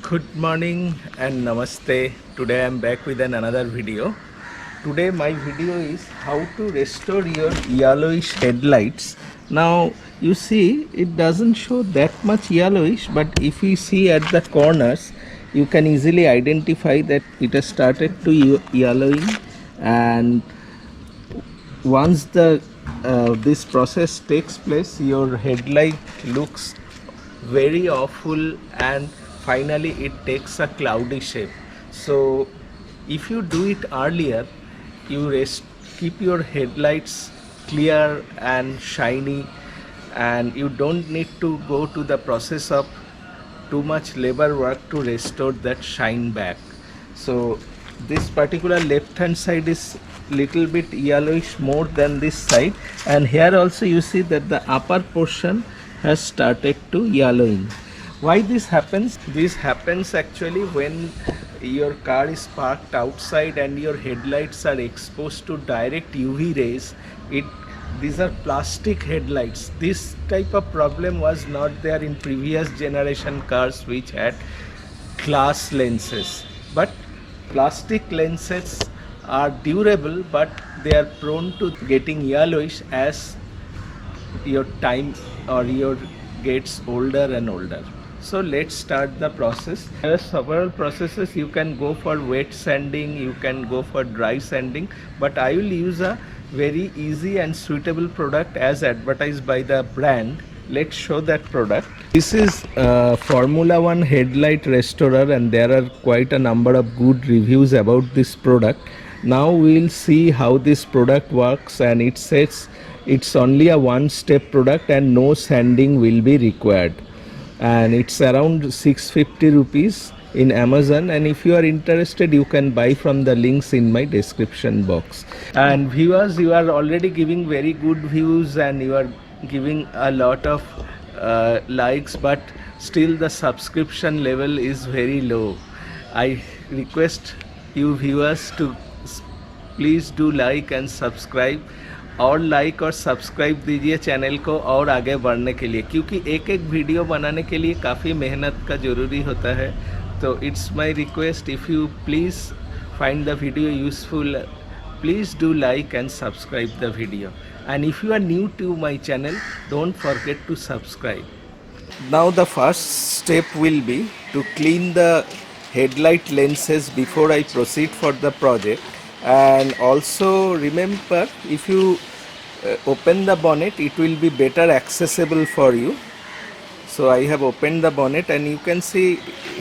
Good morning and namaste. Today I am back with another video. Today my video is how to restore your yellowish headlights. Now you see it doesn't show that much yellowish, but if you see at the corners you can easily identify that it has started to yellowing, and once the this process takes place your headlight looks very awful, and finally it takes a cloudy shape. So if you do it earlier, you keep your headlights clear and shiny, and you don't need to go to the process of too much labor work to restore that shine back. So this particular left hand side is little bit yellowish more than this side, and here also you see that the upper portion has started to yellowing. Why this happens? This happens actually when your car is parked outside and your headlights are exposed to direct UV rays. It These are plastic headlights. This type of problem was not there in previous generation cars which had glass lenses, but plastic lenses are durable, but they are prone to getting yellowish as your time or your gets older and older. So let's start the process. There are several processes. You can go for wet sanding, you can go for dry sanding, but I will use a very easy and suitable product as advertised by the brand. Let's show that product. This is Formula One headlight restorer, and there are quite a number of good reviews about this product. Now we'll see how this product works, and it says it's only a one step product and no sanding will be required, and it's around 650 rupees in Amazon, and if you are interested you can buy from the links in my description box. And viewers, you are already giving very good views and you are giving a lot of likes, but still the subscription level is very low. I request you viewers to please do like and subscribe, और like और subscribe दीजिए channel को और आगे बढ़ने के लिए, क्योंकि एक एक वीडियो बनाने के लिए काफ़ी मेहनत का ज़रूरी होता है. तो it's my request, if you please find the video useful, please do like and subscribe the video, and if you are new to my channel, don't forget to subscribe. Now the first step will be to clean the headlight lenses before I proceed for the project. And also remember, if you open the bonnet, it will be better accessible for you. So I have opened the bonnet and you can see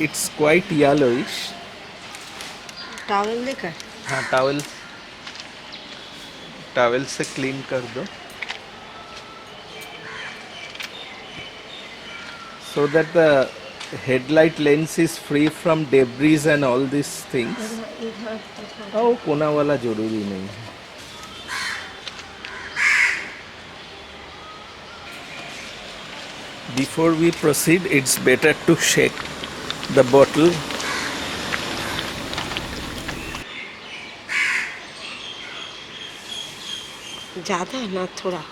it's quite yellowish. Towel लेकर, हाँ, towel से clean कर दो, so that the headlight lens is free from debris and all these things. Oh, कोना वाला जरूरी नहीं है. Before we proceed, it's better to shake the bottle. ज़्यादा है ना थोड़ा.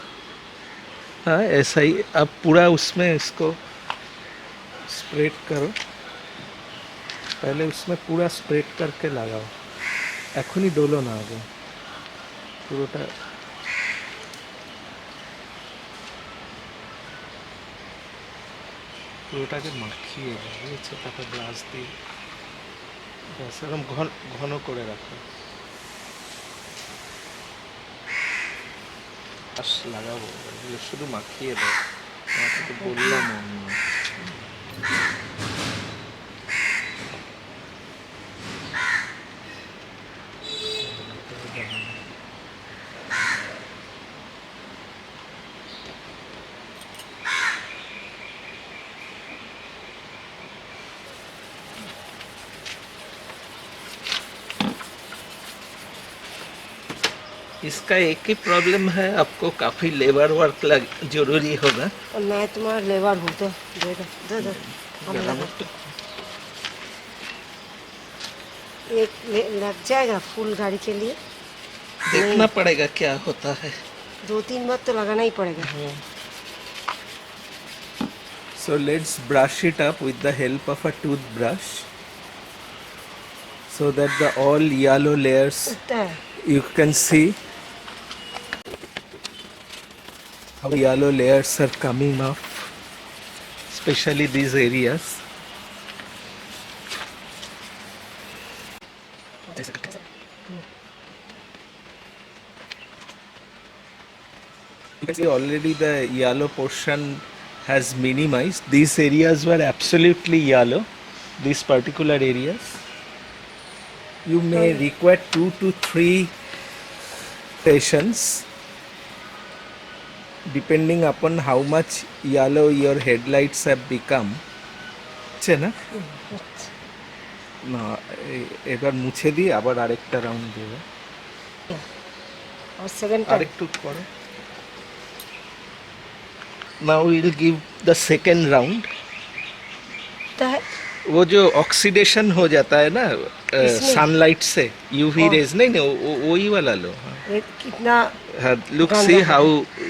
हाँ, ऐसा ही. अब पूरा उसमें इसको स्प्रेड करो, पहले उसमें पूरा स्प्रेड करके लगाओ. एखुनी डोलो ना आगे পুরোটা. পুরোটাকে মাখিয়ে দিয়েছে, তারপর গ্লাস দিয়ে ব্যাস এরকম ঘন ঘন করে রাখো. আস লাগাবো, এগুলো শুধু মাখিয়ে দাও. তোমাকে তো বললাম অন্য. इसका एक ही प्रॉब्लम है, आपको काफ़ी लेबर वर्क जरूरी होगा. और मैं तुम्हारा लेबर हूँ तो दे दो दे दो. हम लगा एक लग जाएगा फुल गाड़ी के लिए. देखना पड़ेगा क्या होता है. 2-3 बार तो लगाना ही पड़ेगा. So let's brush it up with the help of a toothbrush so that the all yellow layers उठता है you can see how the yellow layers are coming off, especially these areas. You can see already the yellow portion has minimized. These areas were absolutely yellow, these particular areas. You may require 2 to 3 sessions depending upon how much yellow your headlights have become. আছে না না এবার মুছে দিয়ে আবার আরেকটা round দেবে और सेकंड टाइम আরেকটু করো now we will give the second round. है वो जो ऑक्सीडेशन हो जाता है ना इसमें? सनलाइट से यूवी हाँ। रेज नहीं नहीं वही वाला लो ये कितना look गंदा see है। how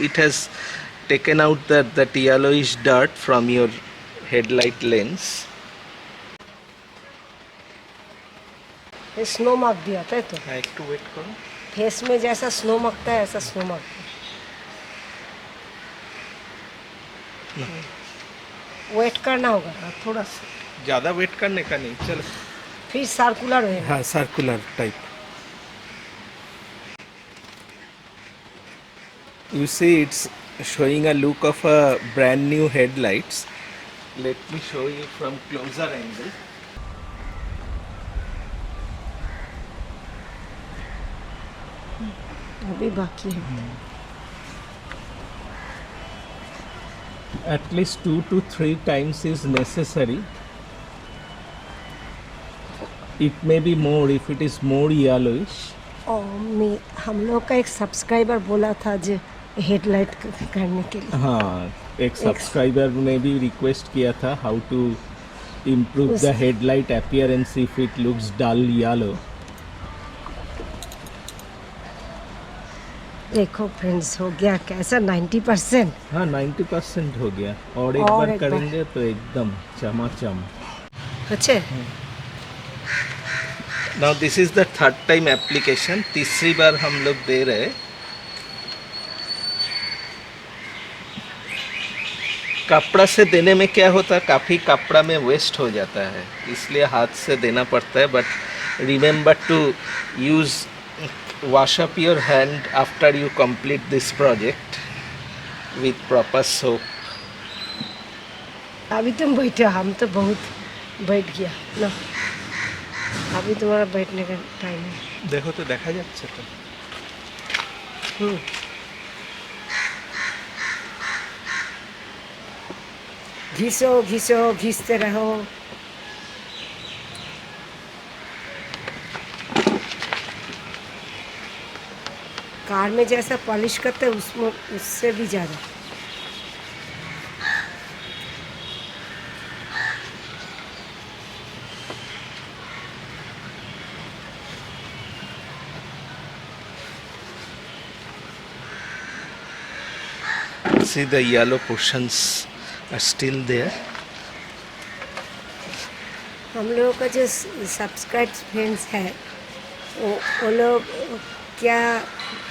it has taken out that yellowish dirt from your headlight lens. ये स्नो मार्क दिया था तो हाँ একটু ওয়েট করো फेस में जैसा स्नो मार्कता है ऐसा स्नो मार्क वेट करना होगा हाँ, थोड़ा सा ज़्यादा वेट करने का नहीं चलो फिर सर्कुलर होएगा हाँ circular type you see it's showing a look of a brand new headlights. Let me show you from closer angle. अभी बाकी है At least 2 to 3 times is necessary. It may be more if it is more yellowish. और हम लोग का एक subscriber बोला था जो हेडलाइट करने के लिए हाँ एक सब्सक्राइबर ने भी रिक्वेस्ट किया था how to improve the headlight appearance if it looks dull yellow. देखो फ्रेंड्स हो गया कैसा 90%. हाँ 90% हो गया और एक और बार एक बार। करेंगे तो एकदम चमाचम. अच्छे Now this is the third time application. तीसरी बार हम लोग दे रहे हैं. कपड़ा से देने में क्या होता है काफ़ी कपड़ा में वेस्ट हो जाता है इसलिए हाथ से देना पड़ता है but remember to use wash up your hand after you complete this project with proper soap. अभी तुम बैठे हम तो बहुत बैठ गया ना अभी तुम्हारा बैठने का टाइम है देखो तो देखा যাচ্ছে তো घिसो घिसो घिसते रहो कार में जैसा पॉलिश करते हैं उसमें उससे भी ज़्यादा See the yellow portions are still there. हम लोगों का जो सब्सक्राइब फ्रेंड्स है वो लोग क्या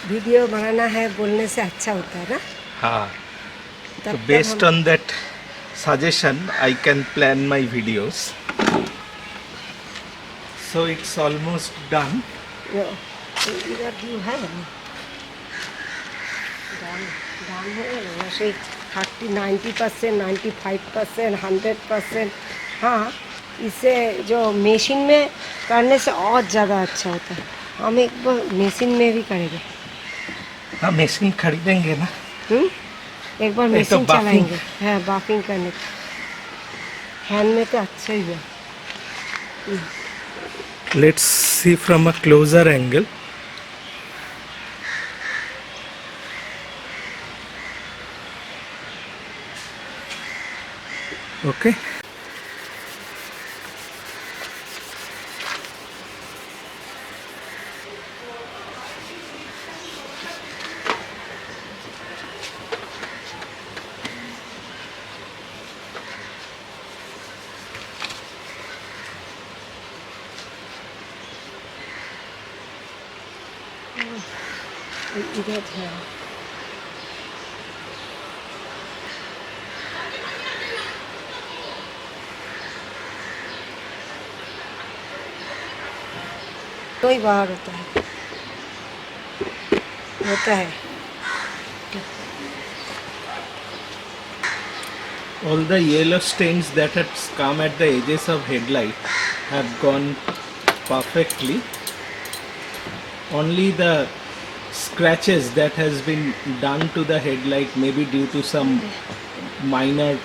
वीडियो बनाना है बोलने से अच्छा होता है ना हाँ तब so तक based हम- on that suggestion I can plan my videos. So it's almost done. इधर व्यू है ना डाउन हो गया वैसे 90% 95% 100%. हाँ इसे जो मशीन में करने से और ज़्यादा अच्छा होता है हम एक बार मशीन में भी करेंगे हाँ मशीन खरीदेंगे ना एक बार ये तो मशीन बाफिंग। चलाएंगे हाँ बाफिंग करने हैंड में तो अच्छा ही है Let's see from a closer angle. Okay. इधर है। तो ही बाहर होता है। All the yellow stains that had come at the edges of headlight have gone perfectly. Only the scratches that has been done to the headlight, maybe due to some minor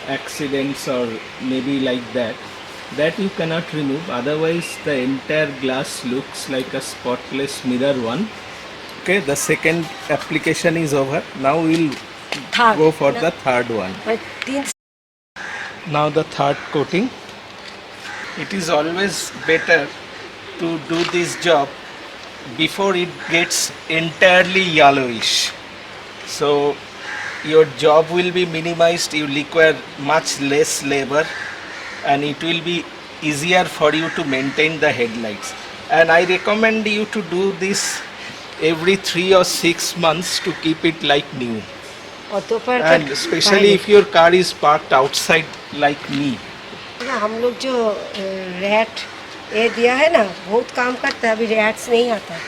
accidents or maybe like that you cannot remove. Otherwise the entire glass looks like a spotless mirror one. Okay, the second application is over. Now we'll Third. go for the third one. और 3 Now the third coating. It is always better to do this job before it gets entirely yellowish. So your job will be minimized, you require much less labor, and it will be easier for you to maintain the headlights. And I recommend you to do this every 3 or 6 months to keep it like new. और दोपहर And especially if your car is parked outside like me. ना हम लोग जो rat ये दिया है ना बहुत काम करता है। अभी रैट्स नहीं आता है।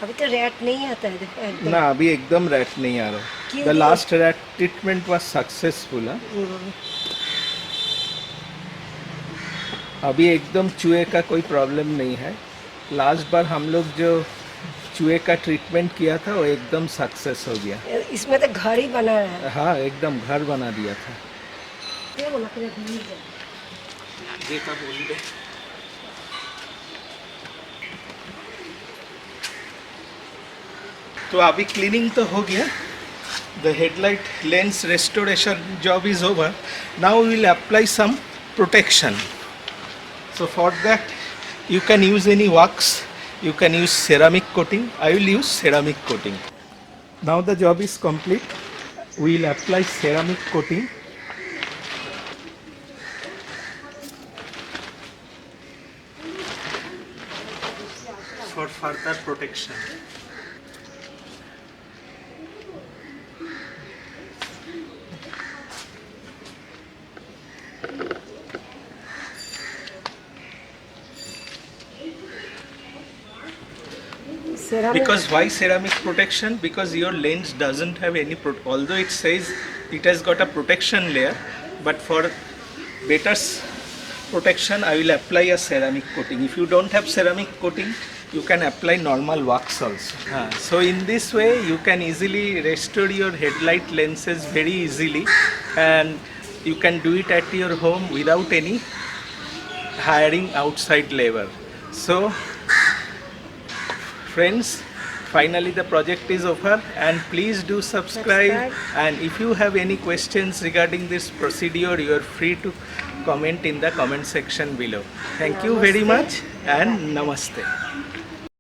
अभी तो रैट नहीं आता है, देखो एकदम। ना अभी एकदम रैट नहीं आ रहा. क्यों The नहीं? last rat treatment was successful. अभी एकदम चूहे का कोई प्रॉब्लम नहीं है. लास्ट बार हम लोग जो चूहे का ट्रीटमेंट किया था वो एकदम सक्सेस हो गया. इसमें तो घर ही बना है। हाँ, एकदम घर बना दिया था. देखो ना कितना भीड़ है। देखा बोल दे. तो अभी क्लीनिंग तो हो गया. The headlight lens restoration job is over. Now we will apply some protection. So for that you can use any wax, you can use ceramic coating. I will use ceramic coating. Now the job is complete. We will apply ceramic coating. For further protection. Ceramic Because why ceramic protection? Because your lens doesn't have any although it says it has got a protection layer, but for better protection I will apply a ceramic coating. If you don't have ceramic coating, you can apply normal wax also. So in this way you can easily restore your headlight lenses very easily, and you can do it at your home without any hiring outside labor. So friends, finally the project is over, and please do subscribe. And if you have any questions regarding this procedure, you are free to comment in the comment section below. Thank you very much, and namaste.